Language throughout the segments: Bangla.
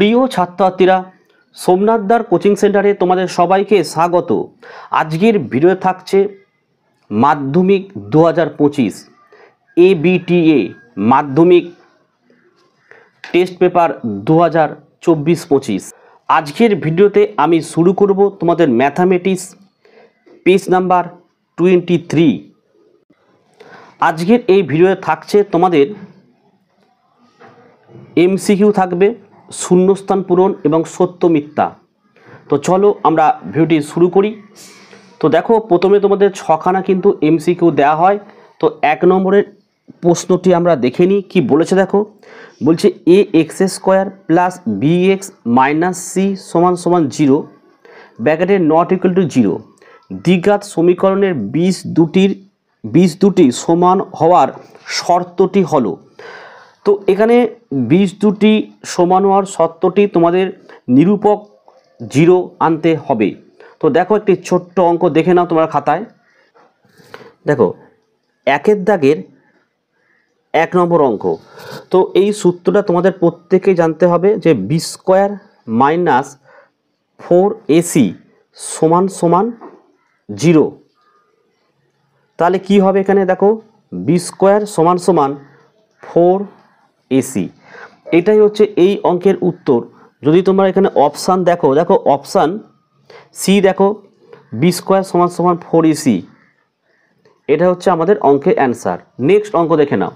প্রিয় ছাত্রছাত্রীরা, সোমনাথদার কোচিং সেন্টারে তোমাদের সবাইকে স্বাগত। আজকের ভিডিও থাকছে মাধ্যমিক 2025 ABTA মাধ্যমিক টেস্ট পেপার 2024-25। আজকের ভিডিওতে আমি শুরু করব তোমাদের ম্যাথামেটিক্স পেজ নাম্বার 23। আজকের এই ভিডিওতে থাকছে তোমাদের MCQ থাকবে, শূন্যস্থান পূরণ এবং সত্য মিথ্যা। তো চলো আমরা ভিডিওটি শুরু করি। তো দেখো, প্রথমে তোমাদের 6খানা কিন্তু MCQ দেওয়া হয়। তো 1 নম্বরের প্রশ্নটি আমরা দেখে নিই কি বলেছে। দেখো, বলছে ax² + bx - c = 0 ব্র্যাকেটে নট ইকুয়াল টু 0 দ্বিঘাত সমীকরণের বীজ দুটি সমান হওয়ার শর্তটি হলো। তো এখানে বীজ দুটি সমান হওয়ার শর্তটি তোমাদের নিরূপক 0 আনতে হবে। তো দেখো, একটি ছোট্ট অঙ্ক দেখে নাও তোমার খাতায়। দেখো, 1 দাগের 1 নম্বর অঙ্ক। তো এই সূত্রটা তোমাদের প্রত্যেকেই জানতে হবে যে b² - 4ac = 0। তাহলে কি হবে এখানে? দেখো, b² = 4ac। এটাই হচ্ছে এই অঙ্কের উত্তর। যদি তোমরা এখানে অপশান দেখো, অপশান সি দেখো, b² = 4ac। এটা হচ্ছে আমাদের অঙ্কের অ্যান্সার। নেক্সট অঙ্ক দেখে নাও।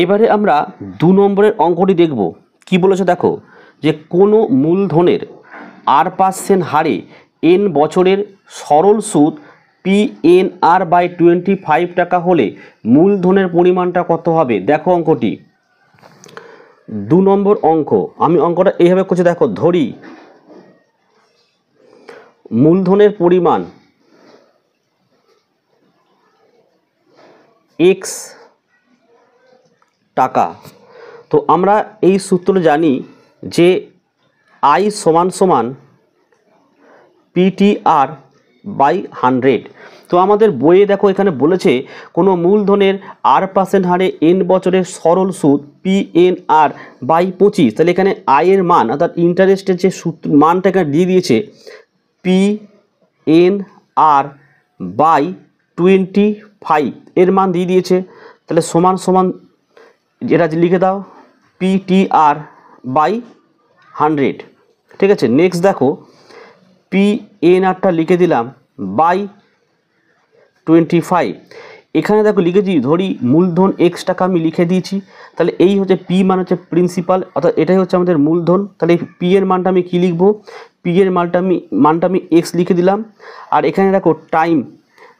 এবারে আমরা 2 নম্বরের অঙ্কটি দেখব। কি বলেছে দেখো, যে কোনো মূলধনের r% হারে n বছরের সরল সুদ PNR/25 টাকা হলে মূলধনের পরিমাণটা কত হবে? দেখো অঙ্কটি 2 নম্বর অঙ্ক। আমি অঙ্কটা এইভাবে করছি। দেখো, ধরি মূলধনের পরিমাণ x টাকা। তো আমরা এই সূত্র জানি যে I = PTR/100। তো আমাদের বইয়ে দেখো এখানে বলেছে কোনো মূলধনের r% হারে n বছরের সরল সুদ PNR/25। তাহলে এখানে I এর মান অর্থাৎ ইন্টারেস্টের যে সূত্র মানটা এখানে দিয়ে দিয়েছে PNR/25 এর মান দিয়ে দিয়েছে। তাহলে সমান যেটা লিখে দাও PTR/100। ঠিক আছে। নেক্সট দেখো, PNRটা লিখে দিলাম /25। এখানে দেখো লিখেছি, ধরি মূলধন x টাকা আমি লিখে দিয়েছি। তাহলে এই হচ্ছে P মানে হচ্ছে প্রিন্সিপাল, অর্থাৎ এটাই হচ্ছে আমাদের মূলধন। তাহলে P এর মানটা আমি কী লিখবো? P এর মানটা আমি x লিখে দিলাম। আর এখানে দেখো টাইম,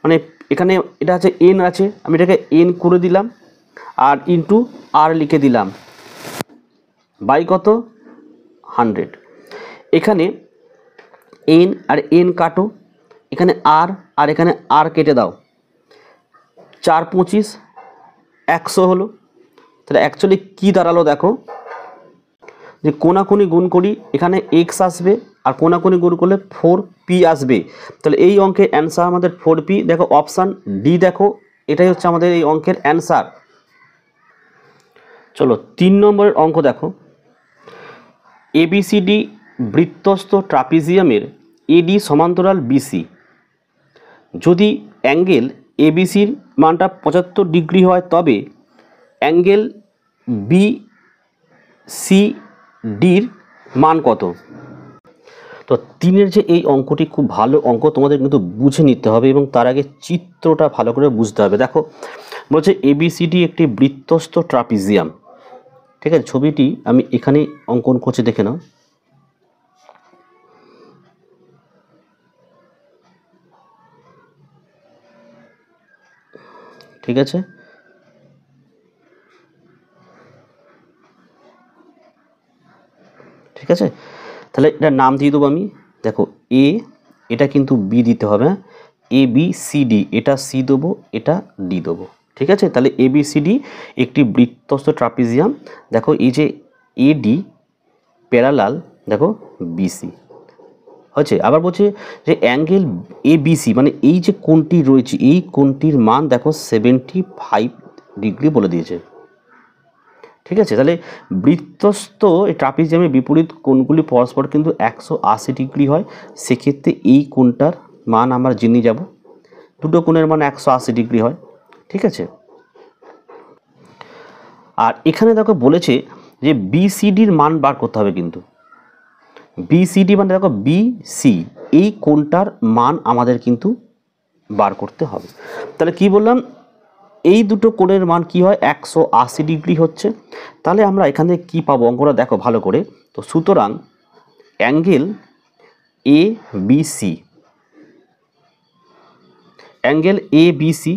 মানে এখানে এটা আছে n আছে, আমি এটাকে n করে দিলাম আর ইন্টু r লিখে দিলাম বাই কত? 100। এখানে n আর n কাটো, এখানে r আর এখানে r কেটে দাও। 4 × 25 100 হলো। তাহলে অ্যাকচুয়ালি কী দাঁড়ালো দেখো, যে কোনাকুনি গুণ করি, এখানে x আসবে আর কোনাকুনি গুণ করলে 4p আসবে। তাহলে এই অঙ্কের অ্যান্সার আমাদের 4p। দেখো অপশান ডি, দেখো এটাই হচ্ছে আমাদের এই অঙ্কের অ্যান্সার। চলো 3 নম্বরের অঙ্ক দেখো। ABCD বৃত্তস্থ ট্রাপিজিয়ামের AD সমান্তরাল BC। যদি অ্যাঙ্গেল ABCর মানটা 75 ডিগ্রি হয়, তবে অ্যাঙ্গেল BCDর মান কত? তো 3-এর যে এই অঙ্কটি খুব ভালো অঙ্ক, তোমাদের কিন্তু বুঝে নিতে হবে এবং তার আগে চিত্রটা ভালো করে বুঝতে হবে। দেখো বলছে ABCD একটি বৃত্তস্থ ট্রাপিজিয়াম। ঠিক আছে, ছবিটি আমি এখানে অঙ্কন করছি, দেখে নাও। ঠিক আছে, ঠিক আছে। তাহলে এটার নাম দিয়ে দেবো আমি। দেখো A, এটা কিন্তু B দিতে হবে, ABCD, এটা C দেবো, এটা D দেবো। ঠিক আছে। তাহলে ABCD একটি বৃত্তস্থ ট্রাপিজিয়াম। দেখো এই যে AD প্যারালাল, দেখো BC হচ্ছে। আবার বলছে যে অ্যাঙ্গেল ABC, মানে এই যে কোণটি রয়েছে, এই কোণটির মান দেখো 75 ডিগ্রি বলে দিয়েছে। ঠিক আছে, তাহলে বৃত্তস্থ এই ট্রাপিজিয়ামের বিপরীত কোণগুলি পরস্পর কিন্তু 180 ডিগ্রি হয়। সেক্ষেত্রে এই কোণটার মান আমরা জেনে যাব, দুটো কোণের মান 180 ডিগ্রি হয়। ঠিক আছে, আর এখানে দেখো বলেছে যে বিসিডির মান বার করতে হবে, কিন্তু বিসিডি মানে দেখো বিসি, এই কোণটার মান আমাদের কিন্তু বার করতে হবে। তাহলে কি বললাম, এই দুটো কোণের মান কি হয়, 180 ডিগ্রি হচ্ছে। তাহলে আমরা এখানে কি পাবো, অঙ্কটা দেখো ভালো করে। তো সুতরাং angle A BC, angle A BC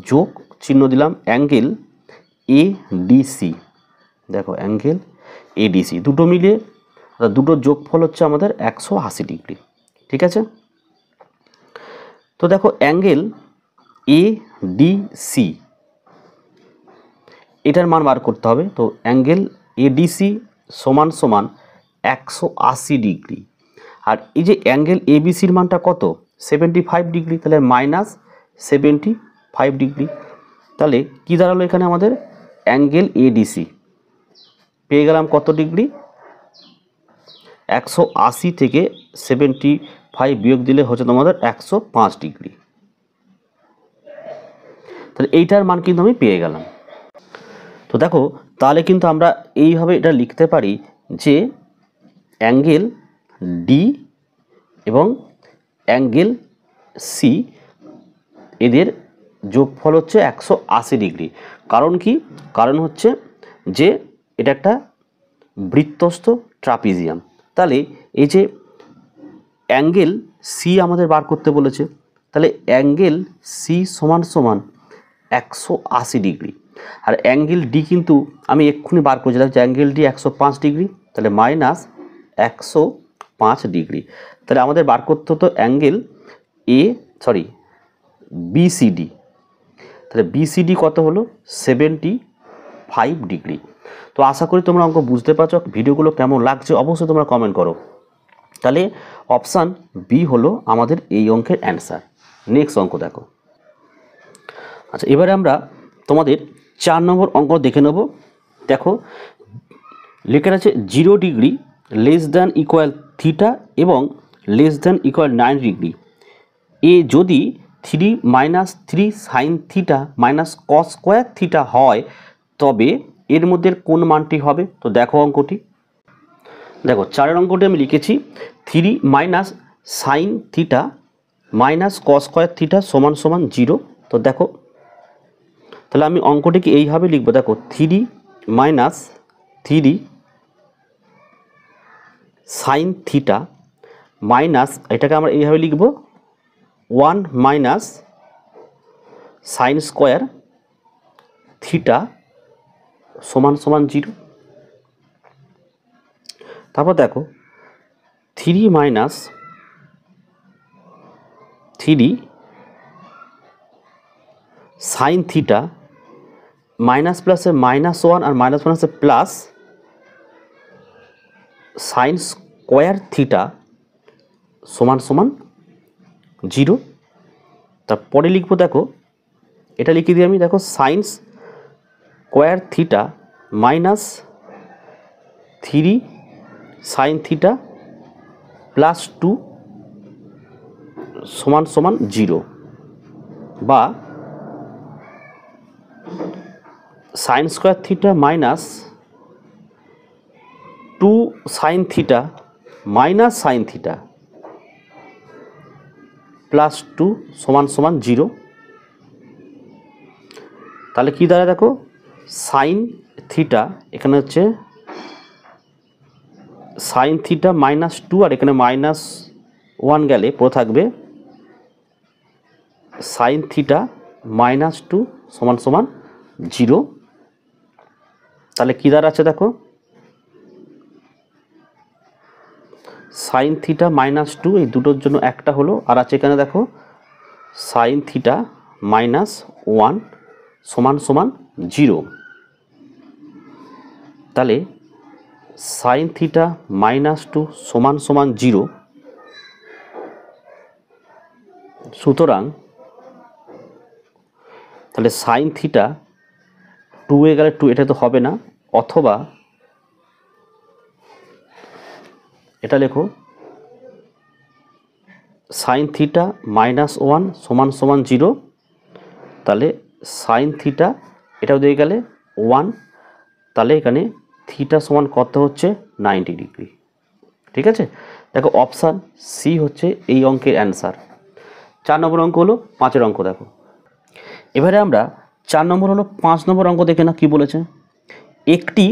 যোগ চিহ্ন দিলাম অ্যাঙ্গেল এ ডিসি, দেখো অ্যাঙ্গেল এ ডিসি দুটো মিলে দুটোর যোগফল হচ্ছে আমাদের 180 ডিগ্রি। ঠিক আছে, তো দেখো অ্যাঙ্গেল এ ডিসি এটার মান বার করতে হবে। তো অ্যাঙ্গেল এডিসি সমান সমান 180 ডিগ্রি, আর এই যে অ্যাঙ্গেল এবিসির মানটা কত, 75 ডিগ্রি, তাহলে মাইনাস 75 ডিগ্রি। তাহলে কি দাঁড়ালো এখানে আমাদের, অ্যাঙ্গেল এডিসি পেয়ে গেলাম কত ডিগ্রি, 180 থেকে 75 বিয়োগ দিলে হচ্ছে তোমাদের 105 ডিগ্রি। তাহলে এইটার মান কিন্তু আমি পেয়ে গেলাম। তো দেখো তাহলে কিন্তু আমরা এইভাবে এটা লিখতে পারি যে অ্যাঙ্গেল ডি এবং অ্যাঙ্গেল সি এদের যোগফল হচ্ছে 180 ডিগ্রি। কারণ কি, কারণ হচ্ছে যে এটা একটা বৃত্তস্থ ট্রাপিজিয়াম। তাহলে এই যে অ্যাঙ্গেল সি আমাদের বার করতে বলেছে, তাহলে অ্যাঙ্গেল সি সমান সমান 180 ডিগ্রি, আর অ্যাঙ্গেল ডি কিন্তু আমি এক্ষুনি বার করেছিলাম যে অ্যাঙ্গেল ডি 105 ডিগ্রি, তাহলে মাইনাস 105 ডিগ্রি। তাহলে আমাদের বার করতে হতো অ্যাঙ্গেল বিসিডি, তাহলে বিসিডি কত হলো, 75 ডিগ্রি। তো আশা করি তোমরা অঙ্ক বুঝতে পারছো। ভিডিওগুলো কেমন লাগছে অবশ্যই তোমরা কমেন্ট করো। তাহলে অপশান বি হলো আমাদের এই অঙ্কের অ্যান্সার। নেক্সট অঙ্ক দেখো। আচ্ছা, এবারে আমরা তোমাদের 4 নম্বর অঙ্ক দেখে নেব। দেখো লেখা আছে 0 degree less than equal theta এবং লেস দ্যান ইকুয়াল 9 ডিগ্রি এ যদি 3 - 3 sine theta minus cos square theta হয়, তবে এর মধ্যে কোন মানটি হবে। তো দেখো অঙ্কটি, দেখো 4 অঙ্কটি আমি লিখেছি 3 - sine theta minus cos square theta সমান সমান 0। তো দেখো তাহলে আমি অঙ্কটিকে এইভাবে লিখবো, দেখো 3 - 3 সাইন থিটা মাইনাস, এটাকে আমরা এইভাবে লিখব 1 - সাইন স্কোয়ার থিটা সমান সমান 0। তারপর দেখো 3 - 3 সাইন থিটা মাইনাস প্লাসে -1 আর মাইনাস মাইনাসে প্লাস সাইন স্কোয়ার থিটা সমান সমান 0। তারপরে লিখবো, দেখো এটা লিখে দিই আমি, দেখো sine square theta minus 3 sine theta plus 2 সমান সমান 0, বা sine square theta minus 2 sine theta minus sine theta plus 2 সমান সমান 0। তাহলে কি দাঁড়ায়, দেখো সাইন থিটা এখানে হচ্ছে সাইন থিটা -2 আর এখানে -1 গেলে পুরো থাকবে সাইন থিটা -2 সমান সমান 0। তাহলে কী দাঁড়াচ্ছে, দেখো সাইন থিটা -2 এই দুটোর জন্য একটা হলো, আর আছে এখানে দেখো সাইন থিটা -1 সমান সমান 0। তাহলে সাইন থিটা -2 সমান সমান 0। সুতরাং তাহলে সাইন থিটা 2 এ গেলে 2, এটা তো হবে না, অথবা এটা লেখো সাইন থিটা -1 সমান সমান 0, তাহলে সাইন থিটা এটাও দিয়ে গেলে 1, তাহলে এখানে থিটা সমান কত হচ্ছে 90 ডিগ্রি। ঠিক আছে, দেখো অপশান সি হচ্ছে এই অঙ্কের অ্যান্সার। 4 নম্বর অঙ্ক হলো 5-এর অঙ্ক। দেখো এবারে আমরা 4 নম্বর হলো 5 নম্বর অঙ্ক দেখে না কি বলেছে। একটি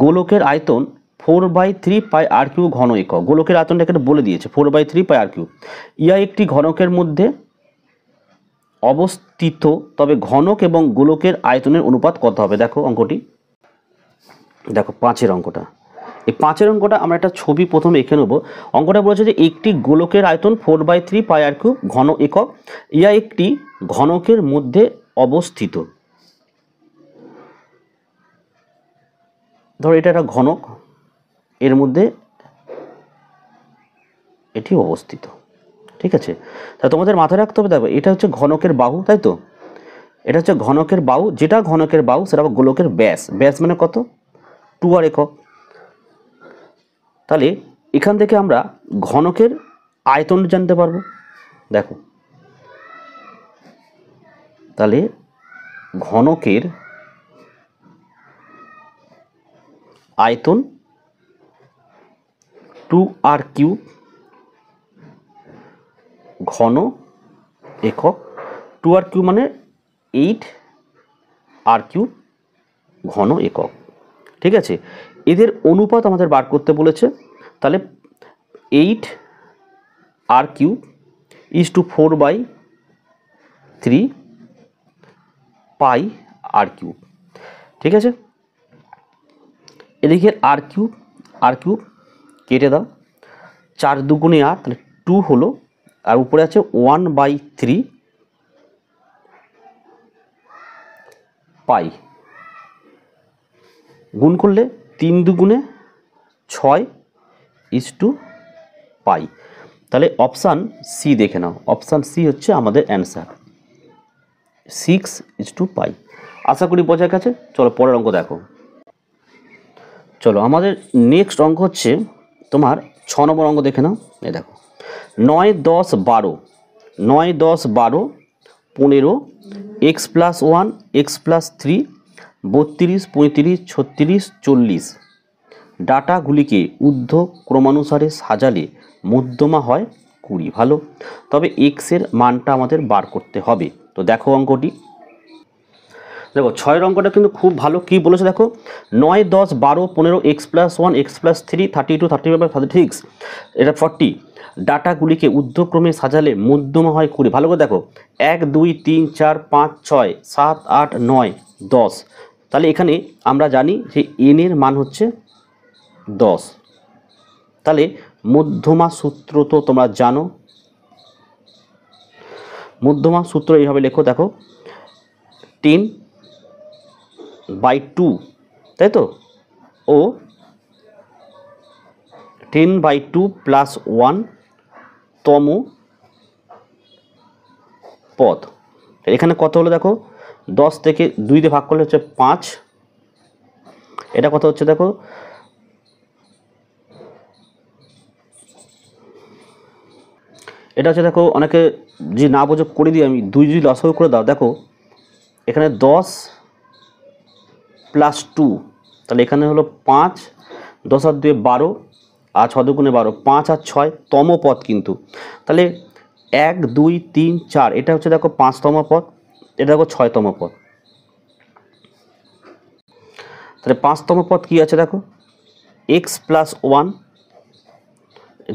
গোলকের আয়তন 4/3 পাই আর কিউ ঘন একক। গোলকের আয়তনটা এখানে বলে দিয়েছে 4/3 পাই আর কিউ। ইহা একটি ঘনকের মধ্যে অবস্থিত, তবে ঘনক এবং গোলকের আয়তনের অনুপাত কত হবে। দেখো অঙ্কটি, দেখো 5-এর অঙ্কটা, এই 5-এর অঙ্কটা আমরা একটা ছবি প্রথমে এঁকে নেব। অঙ্কটা বলেছে যে একটি গোলকের আয়তন 4/3 পাই আর কিউ ঘন একক, ইহা একটি ঘনকের মধ্যে অবস্থিত। ধরো এটা একটা ঘনক, এর মধ্যে এটি অবস্থিত। ঠিক আছে, তা তোমাদের মাথায় রাখতে হবে, দেখো এটা হচ্ছে ঘনকের বাহু, তাই তো, এটা হচ্ছে ঘনকের বাহু, যেটা ঘনকের বাহু সেটা গোলকের ব্যাস। ব্যাস মানে কত 2r একক। তাহলে এখান থেকে আমরা ঘনকের আয়তন জানতে পারবো। দেখো তাহলে ঘনকের আয়তন 2r কিউব ঘন একক। 2r কিউব মানে 8r কিউব ঘন একক। ঠিক আছে, এদের অনুপাত আমাদের বার করতে বলেছে। তাহলে 8r cube is to 4/3 pi r cube. ঠিক আছে, এদিকে আর কিউব কেটে দাও, 4 দুগুণে 8, তাহলে 2 হলো, আর উপরে আছে 1/3 পাই, গুণ করলে 3 দুগুণে 6 ইজ টু পাই। তাহলে অপশান সি দেখে নাও, অপশান সি হচ্ছে আমাদের অ্যান্সার, 6:পাই। আশা করি বোঝা গেছে। চলো পরের অঙ্ক দেখো। চলো আমাদের নেক্সট অঙ্ক হচ্ছে তোমার 6 নম্বর অঙ্ক দেখে নাও। এই দেখো 9, 10, 12, 9, 10, 12, 15, x+1, x+3, 32, 35, 36, 40 ডাটাগুলিকে ঊর্ধ্ব ক্রমানুসারে সাজালে মধ্যমা হয় 20। ভালো, তবে এক্সের মানটা আমাদের বার করতে হবে। তো দেখো অঙ্কটি, দেখো 6-এর অঙ্কটা কিন্তু খুব ভালো। কি বলেছে দেখো, 9, 10, 12, 15, x+1, x+3, 32, 35, 36, এটা 40 ডাটাগুলিকে ঊর্ধ্বক্রমে সাজালে মধ্যমা হয় 20। ভালো করে দেখো 1, 2, 3, 4, 5, 6, 7, 8, 9, 10। তাহলে এখানে আমরা জানি যে n এর মান হচ্ছে 10। তাহলে মধ্যমা সূত্র তো তোমরা জানো, মধ্যমা সূত্র এইভাবে লেখো, দেখো 10/2, তাই তো, ও 10/2 প্লাস 1 তম পদ। এখানে কত হলো দেখো, 10 থেকে 2 দিয়ে ভাগ করলে হচ্ছে 5, এটা কত হচ্ছে দেখো, এটা হচ্ছে দেখো, অনেকে যে না বোঝো করে দিই আমি, 2 যদি লসাগু করে দাও, দেখো এখানে 10 প্লাস 2, তাহলে এখানে হলো 5, 10 আর 2 12, আর 6 দুগুণে 12, 5 আর 6 তম পদ কিন্তু। তাহলে 1, 2, 3, 4, এটা হচ্ছে দেখো 5তম পদ, এটা দেখো 6তম পদ। তাহলে 5তম পদ কি আছে দেখো, x+1,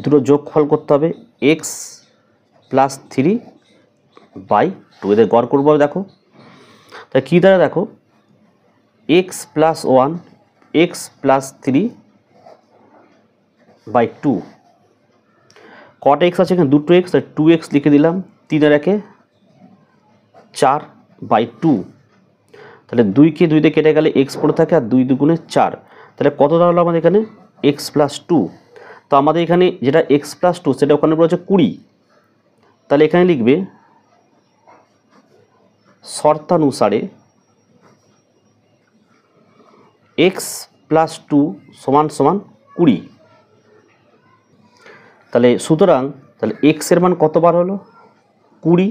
দুটো যোগফল করতে হবে, x+3/2, এদের গড় করবো। দেখো তাহলে কী দ্বারা, দেখো x+1, x+3/2, কটা এক্স আছে এখানে, দুটো এক্স, 2x লিখে দিলাম, 3 আর 1 4/2। তাহলে 2কে 2 দিয়ে কেটে গেলে x পড়ে থাকে, আর 2 দুগুণে 4, তাহলে কত দাঁড়ালো আমাদের এখানে x+2। তো আমাদের এখানে যেটা x+2 সেটা ওখানে বলেছে 20, তাহলে এখানে লিখবে শর্তানুসারে x প্লাস 2 সমান সমান 20। তাহলে সুতরাং তাহলে এক্সের মান কতবার হলো 20,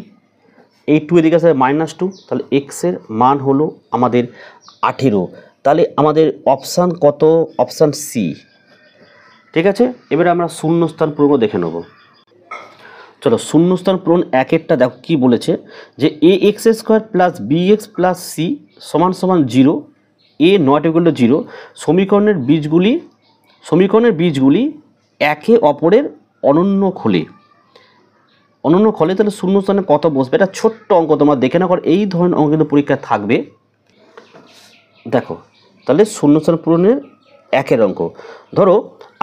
এই 2 এদিকে আসবে -2, তাহলে এক্সের মান হলো আমাদের 18। তাহলে আমাদের অপশান কত? Option C. ঠিক আছে, এবারে আমরা শূন্যস্থান পূরণ দেখে নেব। চলো শূন্যস্থান পূরণ একেরটা দেখো কি বলেছে, যে a x square plus b x plus c সমান সমান 0, এ নট ইকুয়াল টু 0। সমীকরণের বীজগুলি একে অপরের অনন্য খোলে। তাহলে শূন্যস্থানে কত বসবে? এটা ছোট্ট অঙ্ক, তোমরা দেখে না, এই ধরনের অঙ্ক কিন্তু পরীক্ষা থাকবে। দেখো তাহলে শূন্যস্থান পূরণের একের অঙ্ক, ধরো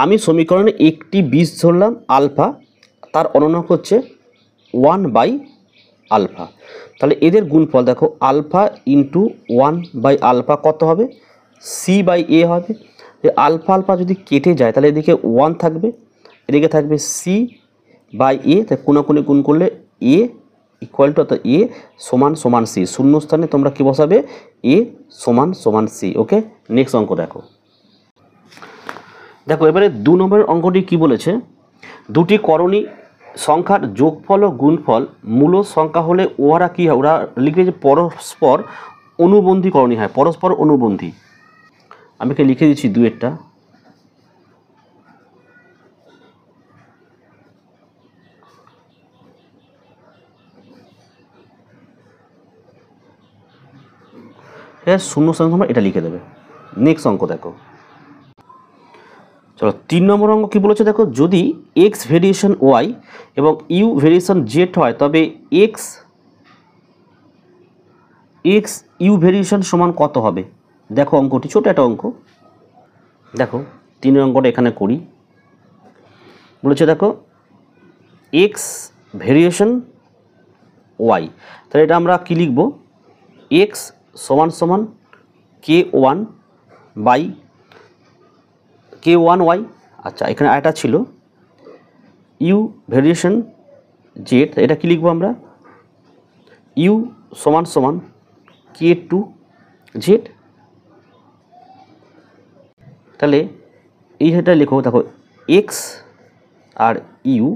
আমি সমীকরণে একটি বীজ ধরলাম আলফা, তার অনন্য হচ্ছে 1/α। তাহলে এদের গুণফল দেখো আলফা ইন্টু 1/α কত হবে? c/a হবে। আলফা আলফা যদি কেটে যায় তাহলে এদিকে 1 থাকবে, এদিকে থাকবে c/a, তাই কোনাকুনি গুণ করলে a ইকুয়াল টু, অর্থাৎ a সমান সমান c। শূন্যস্থানে তোমরা কি বসাবে? a সমান সমান c। ওকে, নেক্সট অঙ্ক দেখো। এবারে 2 নম্বরের অঙ্কটি কি বলেছে, দুটি করণী সংখ্যার যোগফল ও গুণফল মূল সংখ্যা হলে ওরা কি হয়? ওরা লিখবে যে পরস্পর অনুবন্ধী করণী হয়, পরস্পর অনুবন্ধী। আমি কে লিখে দিচ্ছি দুয়েরটা। হ্যাঁ, শূন্যস্থান তোমরা এটা লিখে দেবে। নেক্সট অঙ্ক দেখো। চলো 3 নম্বর অঙ্ক কি বলেছে দেখো, যদি এক্স ভেরিয়েশন ওয়াই এবং ইউ ভেরিয়েশন জেড হয় তবে এক্স ইউ ভেরিয়েশন সমান কত হবে? দেখো অঙ্কটি ছোট একটা অঙ্ক, দেখো 3 অঙ্কটা এখানে করি। বলেছে দেখো এক্স ভেরিয়েশন ওয়াই, তাহলে এটা আমরা কি লিখব? এক্স সমান সমান k1/k1y। আচ্ছা, এখানে আরেকটা ছিল ইউ ভেরিয়েশন জেড, এটা কি লিখবো আমরা? ইউ সমান সমান k2z। তাহলে এইটা লিখো, দেখো এক্স আর ইউ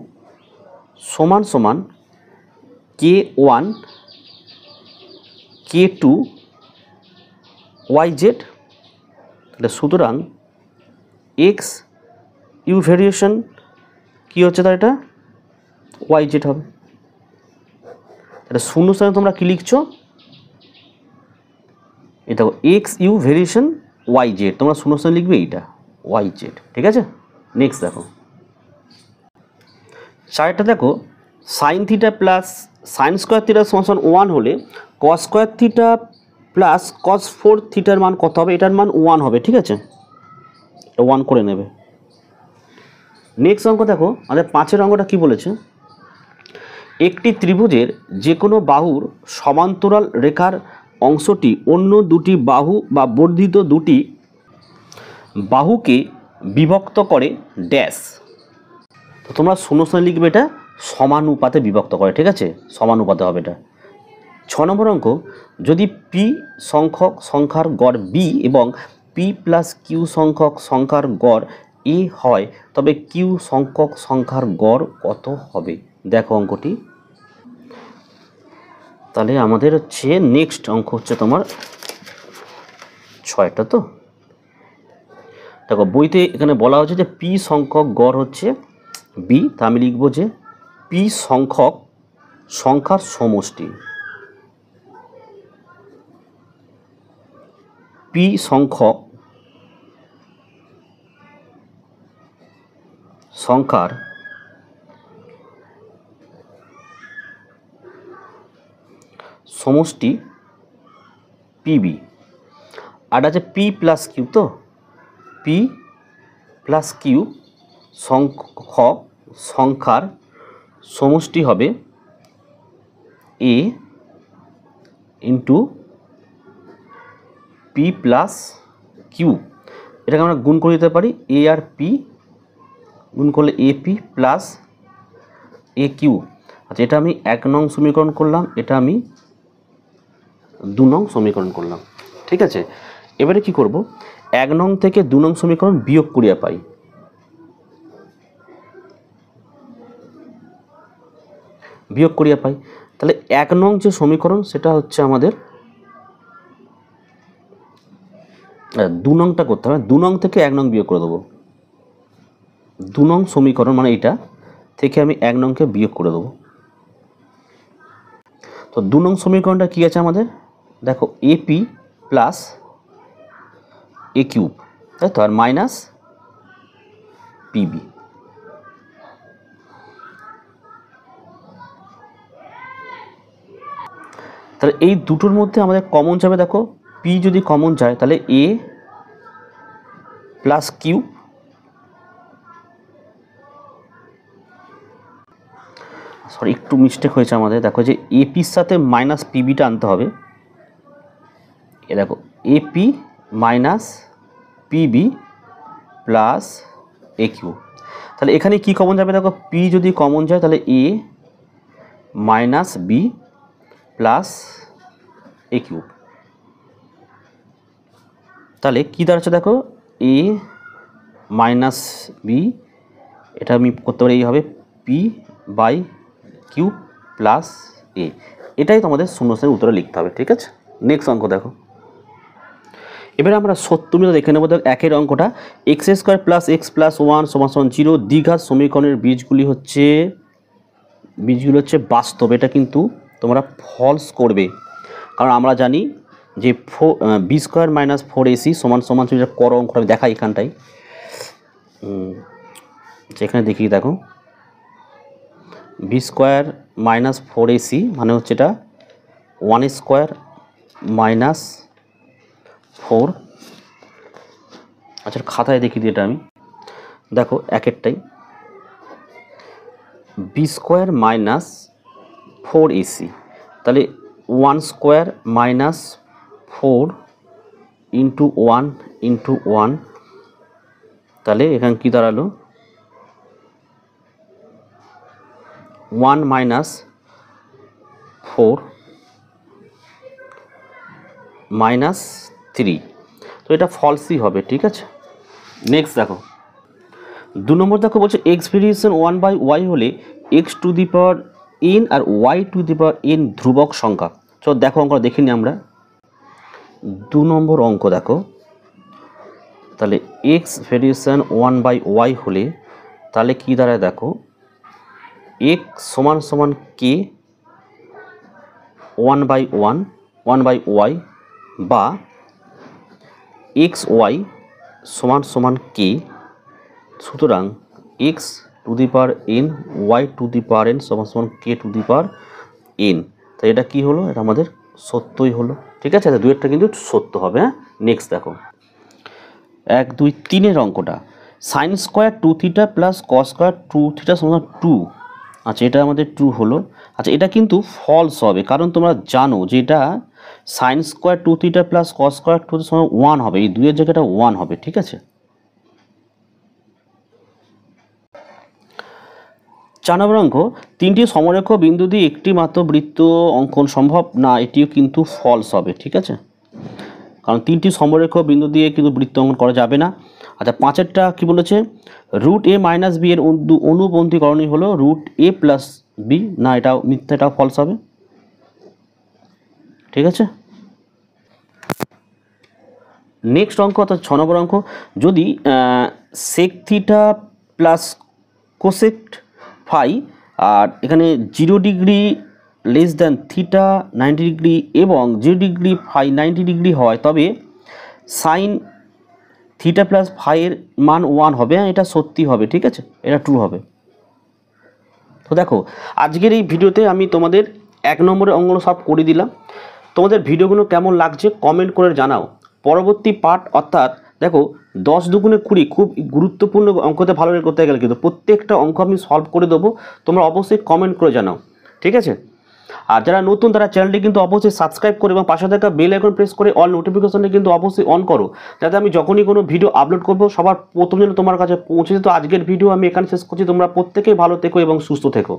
সমান সমান k1 k2 yz। তাহলে সুতরাং এক্স ইউ ভেরিয়েশন কী হচ্ছে? তার এটা yz হবে। তাহলে শূন্যস্থানে তোমরা কী লিখছো? এটা এক্স ইউ ভেরিয়েশন yz, তোমরা শূন্যস্থানে লিখবে এইটা yz। ঠিক আছে, নেক্সট দেখো 4টা দেখো, sine theta plus sine square theta সমান 1 হলে cos square theta plus cos 4 থিটার মান কত হবে? এটার মান 1 হবে। ঠিক আছে, 1 করে নেবে। নেক্সট অঙ্ক দেখো, আমাদের 5 অঙ্কটা কি বলেছে, একটি ত্রিভুজের যে কোনো বাহুর সমান্তরাল রেখার অংশটি অন্য দুটি বাহু বা বর্ধিত দুটি বাহুকে বিভক্ত করে ড্যাশ। তো তোমরা শূন্যস্থানে লিখবে এটা সমানুপাতে বিভক্ত করে। ঠিক আছে, সমানুপাতে হবে এটা। 6 নম্বর অঙ্ক, যদি পি সংখ্যক সংখ্যার গড় বি এবং পি প্লাস কিউ সংখ্যক সংখ্যার গড় এ হয় তবে কিউ সংখ্যক সংখ্যার গড় কত হবে? দেখো অঙ্কটি। তাহলে আমাদের হচ্ছে নেক্সট অঙ্ক হচ্ছে তোমার 6টা। তো দেখো বইতে এখানে বলা হচ্ছে যে পি সংখ্যক গড় হচ্ছে বি, তা আমি লিখব যে পি সংখ্যক সংখ্যার সমষ্টি, পি সংখ্যক সংখ্যার সমষ্টি পিবি। আর আছে পি প্লাস কিউ, তো পি প্লাস কিউ সংখ্যক সংখ্যার সমষ্টি হবে এ ইন্টু পি প্লাস কিউ। এটাকে আমরা গুণ করে দিতে পারি, এ আর পি গুণ করলে A P plus A Q. আচ্ছা, এটা আমি 1 নং সমীকরণ করলাম, এটা আমি 2 নং সমীকরণ করলাম। ঠিক আছে, এবারে কি করব, 1 নং থেকে 2 নং সমীকরণ বিয়োগ করিয়া পাই। তাহলে 1 নং যে সমীকরণ সেটা হচ্ছে আমাদের 2 নংটা করতে হবে। 2 নং থেকে 1 নং বিয়োগ করে দেবো। 2 নং সমীকরণ মানে এটা থেকে আমি 1 নংকে বিয়োগ করে দেবো। তো 2 নং সমীকরণটা কি আছে আমাদের? দেখো এপি প্লাস এ কিউব, তাই তো, আর মাইনাস পিবি। তাহলে এই দুটোর মধ্যে আমাদের কমন যাবে, দেখো পি যদি কমন যায় তাহলে এ প্লাস কিউ সরি একটু মিস্টেক হয়েছে আমাদের, দেখো যে এপির সাথে মাইনাস পিবিটা আনতে হবে। এ দেখো AP minus PB plus A Q. তাহলে এখানে কি কমন যাবে? দেখো পি যদি কমন যায় তাহলে এ মাইনাস বি প্লাস এ কিউব। তাহলে কী দাঁড়াচ্ছে দেখো এ মাইনাস বি, এটা আমি করতে পারি এইভাবে পি বাই কিউব প্লাস এ। এটাই তোমাদের শূন্যস্থানের উত্তরে লিখতে হবে, ঠিক আছে। নেক্সট অঙ্ক দেখো। এবারে আমরা সত্য মিলে দেখে নেব। দেখো একের অঙ্কটা x square plus x plus 1 সমান 0 দ্বিঘাত সমীকরণের বীজগুলো হচ্ছে বাস্তব। এটা কিন্তু তোমরা ফলস করবে, কারণ আমরা জানি যে বি স্কোয়ার মাইনাস 4ac সমান যেটা কর অঙ্কটা আমি দেখাই এখানটাই, যেখানে দেখি দেখো বি স্কোয়ার মাইনাস 4ac মানে হচ্ছে এটা 1 স্কোয়ার মাইনাস 4। আচ্ছা খাতায় দেখি দিই এটা আমি, দেখো একেরটাই বি স্কোয়ার মাইনাস 4ac, তাহলে 1 স্কোয়ার মাইনাস 4 ইন্টু 1 ইন্টু 1, তাহলে এখানে কী দাঁড়ালো 1 মাইনাস 4 মাইনাস 3। তো এটা ফলসই হবে, ঠিক আছে। নেক্সট দেখো 2 নম্বর দেখো বলছে এক্স ভেরিয়েশন 1/y হলে x to the power n আর y to the power n ধ্রুবক সংখ্যা। চল দেখো অঙ্কটা দেখিনি আমরা। 2 নম্বর অঙ্ক দেখো, তাহলে এক্স ভেরিয়েশন 1/y হলে তাহলে কী দাঁড়ায় দেখো এক্স সমান কে 1/y বা এক্স ওয়াই সমান কে। সুতরাং x to the power n y to the power n সমান কে টু দি পাওয়ার n। তাই এটা কি হলো? এটা আমাদের সত্যই হলো, ঠিক আছে। দুইটা কিন্তু সত্য হবে। হ্যাঁ, নেক্সট দেখো 1 2 3 অঙ্কটা sine square 2 theta plus cos square 2 theta সমান 2। আচ্ছা এটা আমাদের ট্রু হলো। আচ্ছা এটা কিন্তু ফলস হবে, কারণ তোমরা জানো যে এটা sine square 2 theta plus cos square 2 সমান 1 হবে, এই দুইয়ের জায়গাটা 1 হবে, ঠিক আছে। 4 নম্বর অঙ্ক 3টি সমরেখ বিন্দু দিয়ে একটি মাত্র বৃত্ত অঙ্কন সম্ভব না, এটিও কিন্তু ফলস হবে, ঠিক আছে, কারণ 3টি সমরেখ বিন্দু দিয়ে কিন্তু বৃত্ত অঙ্কন করা যাবে না। আচ্ছা 5এরটা কি বলেছে? রুট এ মাইনাস বি এর অনুবন্ধীকরণই হলো রুট এ প্লাস বি। না, এটাও মিথ্যা, এটাও ফলস হবে, ঠিক আছে। নেক্সট অঙ্ক অর্থাৎ 6 নম্বর অঙ্ক, যদি sec theta plus cosec phi আর এখানে 0 degree less than theta 90 degree এবং 0 ডিগ্রি ফাই 90 ডিগ্রি হয়, তবে সাইন থিটা প্লাস ফাইয়ের মান 1 হবে। এটা সত্যি হবে, ঠিক আছে, এটা ট্রু হবে। তো দেখো আজকের এই ভিডিওতে আমি তোমাদের 1 নম্বরের অঙ্কগুলো সব করে দিলাম। তোমাদের ভিডিওগুলো কেমন লাগছে কমেন্ট করে জানাও। পরবর্তী পার্ট অর্থাৎ দেখো 10 দুগুণে 20 খুব গুরুত্বপূর্ণ অঙ্কতে ভালো করতে গেলে কিন্তু প্রত্যেকটা অঙ্ক আমি সলভ করে দেবো, তোমরা অবশ্যই কমেন্ট করে জানাও, ঠিক আছে। আর যারা নতুন তারা চ্যানেলটি কিন্তু অবশ্যই সাবস্ক্রাইব করে এবং পাশে থাকা বেল আইকন প্রেস করে অল নোটিফিকেশনটি কিন্তু অবশ্যই অন করো, যাতে আমি যখনই কোনো ভিডিও আপলোড করব সবার প্রথম যেন তোমার কাছে পৌঁছে যেত। আজকের ভিডিও আমি এখানে শেষ করছি। তোমরা প্রত্যেকেই ভালো থেকো এবং সুস্থ থেকো।